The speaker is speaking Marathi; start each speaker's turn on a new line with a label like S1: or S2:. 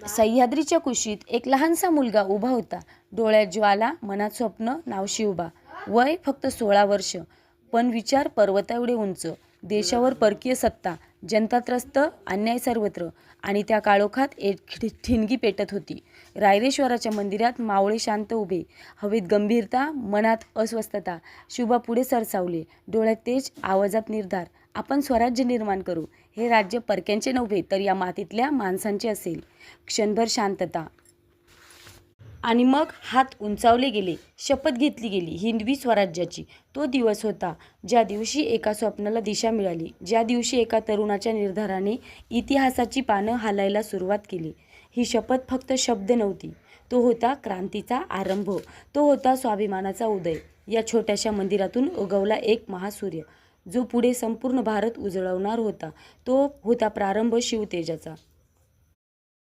S1: सह्याद्रीच्या कुशीत एक लहानसा मुलगा उभा होता. डोळ्यात ज्वाला, मनात स्वप्न, नाव शिवबा. वय फक्त 16 वर्ष, पण विचार पर्वताएवढे उंच. देशावर परकीय सत्ता, जनता त्रस्त, अन्याय सर्वत्र. आणि त्या काळोखात एक ठिणगी पेटत होती. रायरेश्वराच्या मंदिरात मावळे शांत उभे, हवेत गंभीरता, मनात अस्वस्थता. शिवबा पुढे सरसावले, डोळ्यात तेज, आवाजात निर्धार. आपण स्वराज्य निर्माण करू. हे राज्य परक्यांचे नव्हे, तर या मातीतल्या माणसांचे असेल. क्षणभर शांतता. आणि मग हात उंचावले गेले, शपथ घेतली गेली हिंदवी स्वराज्याची. तो दिवस होता ज्या दिवशी एका स्वप्नाला दिशा मिळाली, ज्या दिवशी एका तरुणाच्या निर्धाराने इतिहासाची पानं हालायला सुरुवात केली. ही शपथ फक्त शब्द नव्हती, तो होता क्रांतीचा आरंभ, तो होता स्वाभिमानाचा उदय. या छोट्याशा मंदिरातून उगवला एक महासूर्य, जो पुढे संपूर्ण भारत उजळवणार होता. तो होता प्रारंभ शिवतेजाचा.